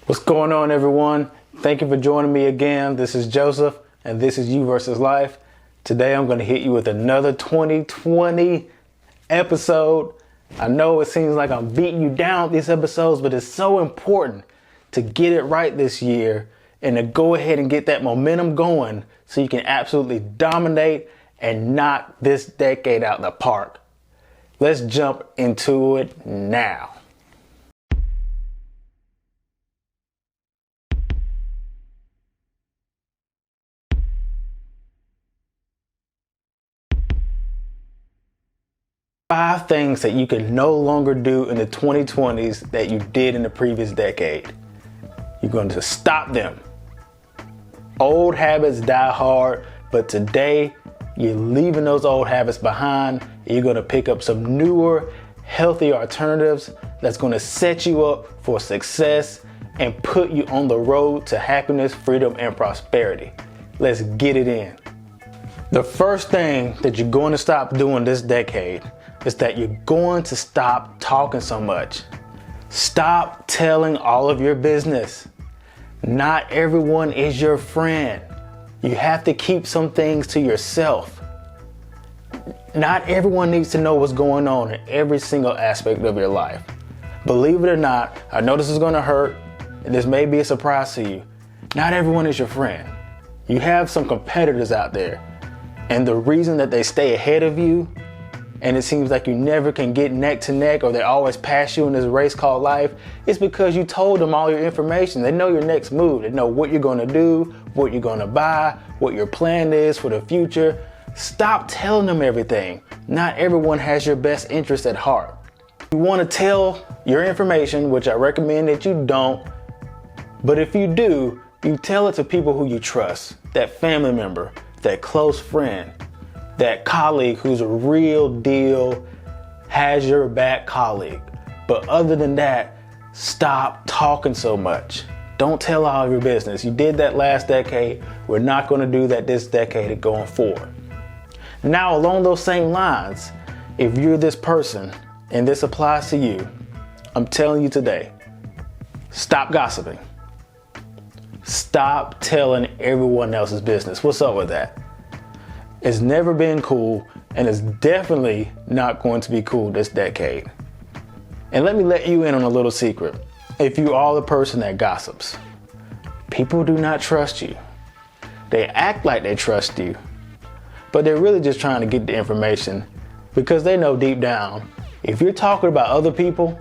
What's going on, everyone? Thank you for joining me again. This is Joseph, and this is You versus Life. Today, I'm going to hit you with another 2020 episode. I know it seems like I'm beating you down with these episodes, but it's so important to get it right this year and to go ahead and get that momentum going so you can absolutely dominate and knock this decade out the park. Let's jump into it now. Five things that you can no longer do in the 2020s that you did in the previous decade. You're going to stop them. Old habits die hard, but today you're leaving those old habits behind. And you're going to pick up some newer, healthy alternatives that's going to set you up for success and put you on the road to happiness, freedom, and prosperity. Let's get it in. The first thing that you're going to stop doing this decade is that you're going to stop talking so much. Stop telling all of your business. Not everyone is your friend. You have to keep some things to yourself. Not everyone needs to know what's going on in every single aspect of your life. Believe it or not, I know this is going to hurt, and this may be a surprise to you. Not everyone is your friend. You have some competitors out there, and the reason that they stay ahead of you, and it seems like you never can get neck to neck, or they always pass you in this race called life, it's because you told them all your information. They know your next move. They know what you're going to do, what you're going to buy, what your plan is for the future. Stop telling them everything. Not everyone has your best interest at heart. You want to tell your information, which I recommend that you don't, but if you do, you tell it to people who you trust, that family member, that close friend, that colleague who's a real deal, has your back colleague. But other than that, stop talking so much. Don't tell all of your business. You did that last decade. We're not going to do that this decade and going forward. Now, along those same lines, if you're this person and this applies to you, I'm telling you today, stop gossiping. Stop telling everyone else's business. What's up with that? It's never been cool, and it's definitely not going to be cool this decade. And let me let you in on a little secret. If you are the person that gossips, people do not trust you. They act like they trust you, but they're really just trying to get the information because they know deep down, if you're talking about other people,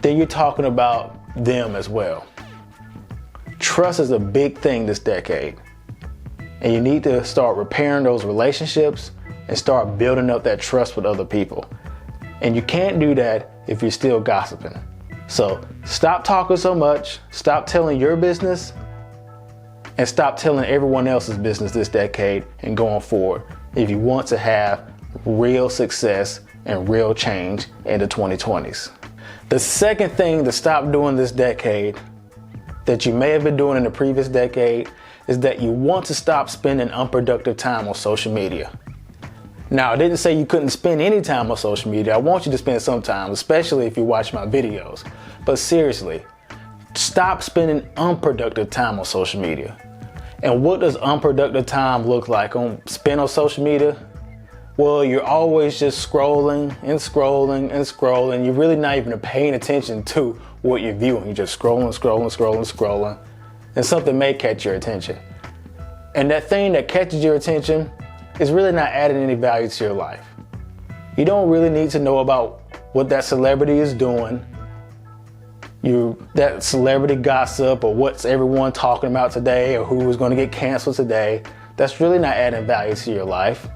then you're talking about them as well. Trust is a big thing this decade. And you need to start repairing those relationships and start building up that trust with other people. And you can't do that if you're still gossiping. So stop talking so much, stop telling your business, and stop telling everyone else's business this decade and going forward if you want to have real success and real change in the 2020s. The second thing to stop doing this decade that you may have been doing in the previous decade is that you want to stop spending unproductive time on social media. Now, I didn't say you couldn't spend any time on social media. I want you to spend some time, especially if you watch my videos. But seriously, stop spending unproductive time on social media. And what does unproductive time look like spent on social media? Well, you're always just scrolling and scrolling and scrolling. You're really not even paying attention to what you're viewing. You're just scrolling. And something may catch your attention. And that thing that catches your attention is really not adding any value to your life. You don't really need to know about what that celebrity is doing, that celebrity gossip, or what's everyone talking about today, or who is going to get canceled today. That's really not adding value to your life.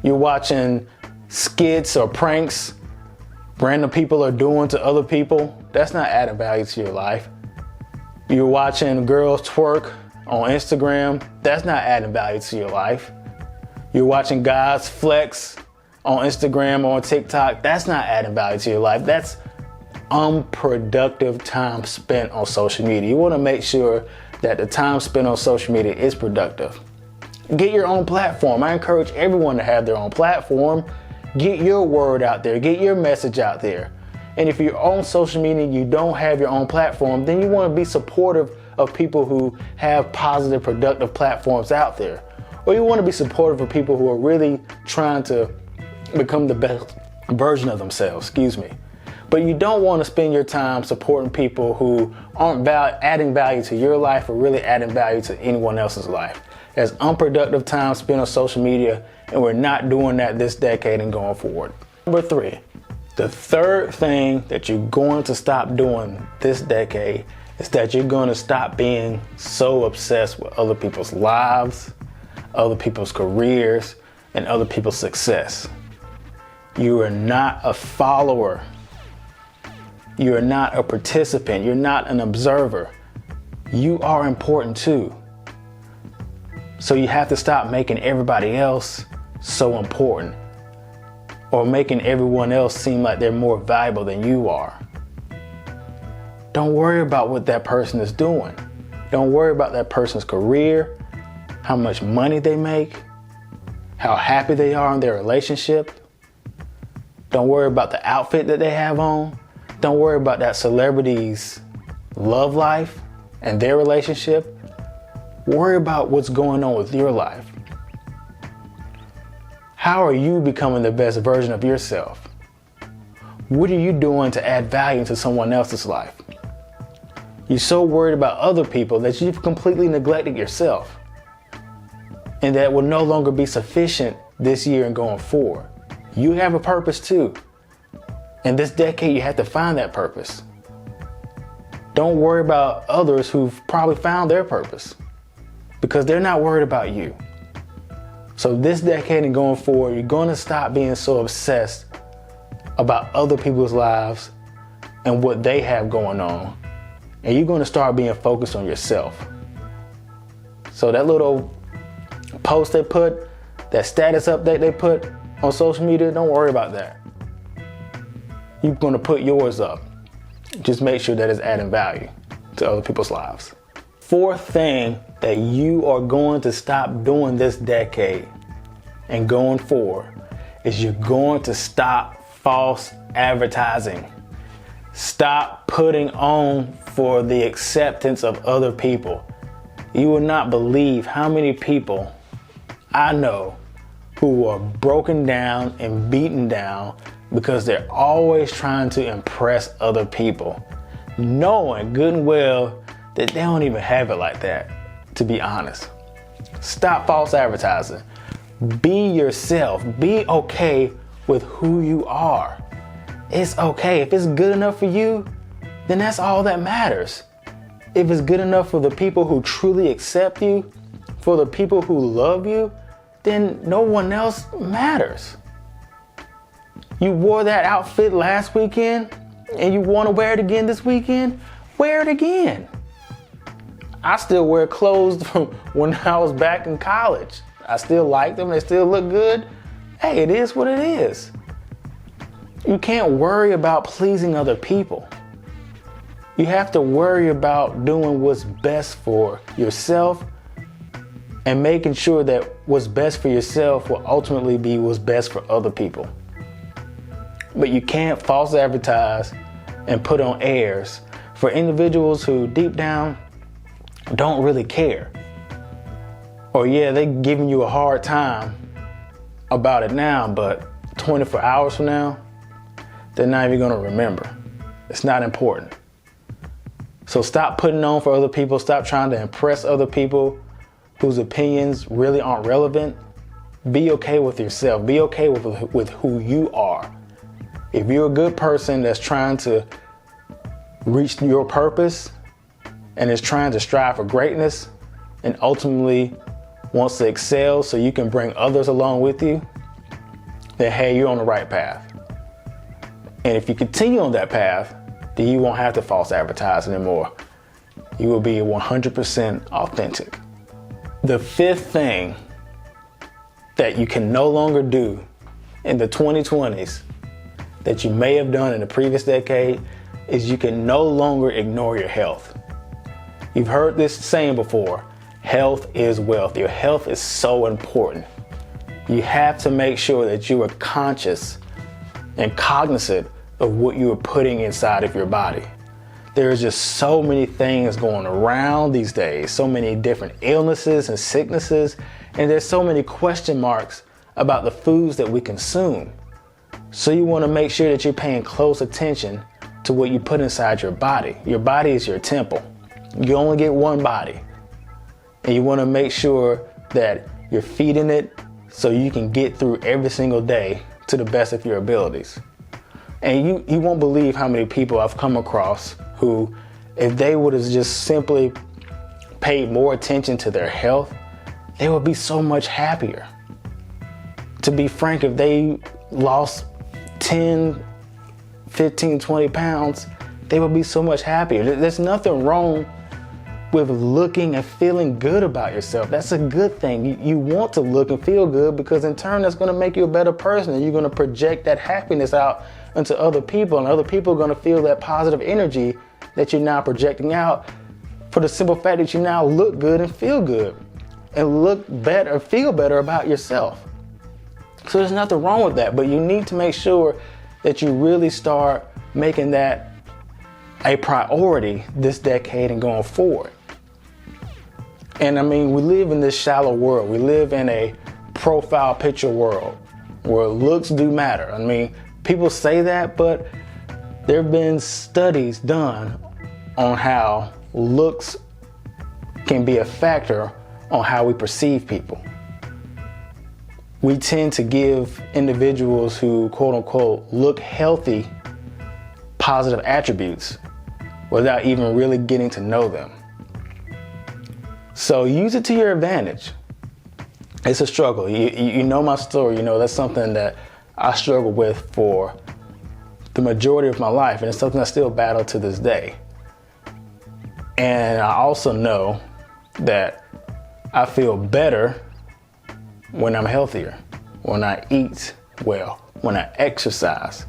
You're watching skits or pranks random people are doing to other people. That's not adding value to your life. You're watching girls twerk on Instagram. That's not adding value to your life. You're watching guys flex on Instagram or on TikTok. That's not adding value to your life. That's unproductive time spent on social media. You want to make sure that the time spent on social media is productive. Get your own platform. I encourage everyone to have their own platform. Get your word out there. Get your message out there. And if you're on social media and you don't have your own platform, then you want to be supportive of people who have positive, productive platforms out there. Or you want to be supportive of people who are really trying to become the best version of themselves, But you don't want to spend your time supporting people who aren't adding value to your life or really adding value to anyone else's life. There's unproductive time spent on social media, and we're not doing that this decade and going forward. Number 3, the third thing that you're going to stop doing this decade is that you're going to stop being so obsessed with other people's lives, other people's careers, and other people's success. You are not a follower. You are not a participant. You're not an observer. You are important too. So you have to stop making everybody else so important, or making everyone else seem like they're more valuable than you are. Don't worry about what that person is doing. Don't worry about that person's career, how much money they make, how happy they are in their relationship. Don't worry about the outfit that they have on. Don't worry about that celebrity's love life and their relationship. Worry about what's going on with your life. How are you becoming the best version of yourself? What are you doing to add value to someone else's life? You're so worried about other people that you've completely neglected yourself. And that will no longer be sufficient this year and going forward. You have a purpose too. In this decade, you have to find that purpose. Don't worry about others who've probably found their purpose, because they're not worried about you. So this decade and going forward, you're going to stop being so obsessed about other people's lives and what they have going on. And you're going to start being focused on yourself. So that little post they put, that status update they put on social media, don't worry about that. You're going to put yours up. Just make sure that it's adding value to other people's lives. Fourth thing that you are going to stop doing this decade and going forward is you're going to stop false advertising. Stop putting on for the acceptance of other people. You will not believe how many people I know who are broken down and beaten down because they're always trying to impress other people, knowing good and well that they don't even have it like that, to be honest. Stop false advertising. Be yourself. Be okay with who you are. It's okay. If it's good enough for you, then that's all that matters. If it's good enough for the people who truly accept you, for the people who love you, then no one else matters. You wore that outfit last weekend and you want to wear it again this weekend? Wear it again. I still wear clothes from when I was back in college. I still like them. They still look good. Hey, it is what it is. You can't worry about pleasing other people. You have to worry about doing what's best for yourself and making sure that what's best for yourself will ultimately be what's best for other people. But you can't false advertise and put on airs for individuals who deep down don't really care. Or yeah, they're giving you a hard time about it now, but 24 hours from now, they're not even gonna remember. It's not important. So stop putting on for other people. Stop trying to impress other people whose opinions really aren't relevant. Be okay with yourself. Be okay with who you are. If you're a good person that's trying to reach your purpose and is trying to strive for greatness and ultimately wants to excel so you can bring others along with you, then hey, you're on the right path. And if you continue on that path, then you won't have to false advertise anymore. You will be 100% authentic. The fifth thing that you can no longer do in the 2020s that you may have done in the previous decade is you can no longer ignore your health. You've heard this saying before, health is wealth. Your health is so important. You have to make sure that you are conscious and cognizant of what you are putting inside of your body. There's just so many things going around these days, so many different illnesses and sicknesses, and there's so many question marks about the foods that we consume. So you want to make sure that you're paying close attention to what you put inside your body. Your body is your temple. You only get one body. And you want to make sure that you're feeding it so you can get through every single day to the best of your abilities. And you won't believe how many people I've come across who, if they would have just simply paid more attention to their health, they would be so much happier. To be frank, if they lost 10, 15, 20 pounds, they would be so much happier. There's nothing wrong with looking and feeling good about yourself. That's a good thing. You want to look and feel good because in turn that's going to make you a better person, and you're going to project that happiness out into other people, and other people are going to feel that positive energy that you're now projecting out for the simple fact that you now look good and feel good and look better, feel better about yourself. So there's nothing wrong with that, but you need to make sure that you really start making that a priority this decade and going forward. And I mean, we live in this shallow world. We live in a profile picture world where looks do matter. I mean, people say that, but there have been studies done on how looks can be a factor on how we perceive people. We tend to give individuals who, quote unquote, look healthy positive attributes without even really getting to know them. So use it to your advantage. It's a struggle. You know my story. You know that's something that I struggled with for the majority of my life, and it's something I still battle to this day. And I also know that I feel better when I'm healthier, when I eat well, when I exercise.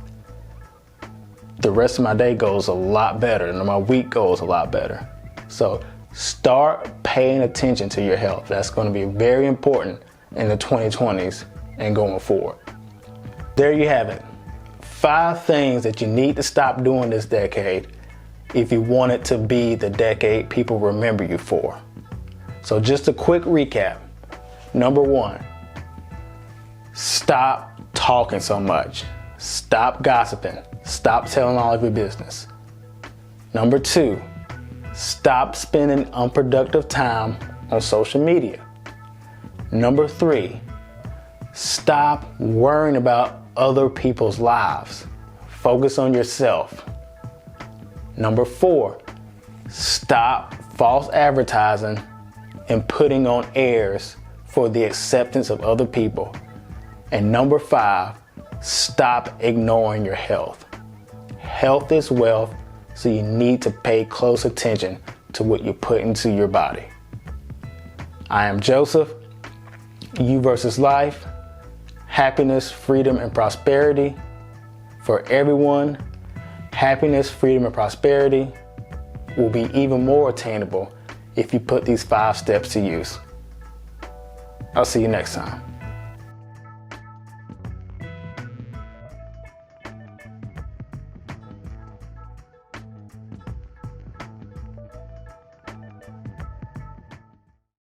The rest of my day goes a lot better, and my week goes a lot better. So start paying attention to your health. That's going to be very important in the 2020s and going forward. There you have it. 5 things that you need to stop doing this decade if you want it to be the decade people remember you for. So just a quick recap. Number 1, stop talking so much. Stop gossiping. Stop telling all of your business. Number 2, stop spending unproductive time on social media. Number 3, stop worrying about other people's lives. Focus on yourself. Number 4, stop false advertising and putting on airs for the acceptance of other people. And number 5, stop ignoring your health. Health is wealth, so you need to pay close attention to what you put into your body. I am Joseph. You versus life. Happiness, freedom, and prosperity for everyone. Happiness, freedom, and prosperity will be even more attainable if you put these 5 steps to use. I'll see you next time.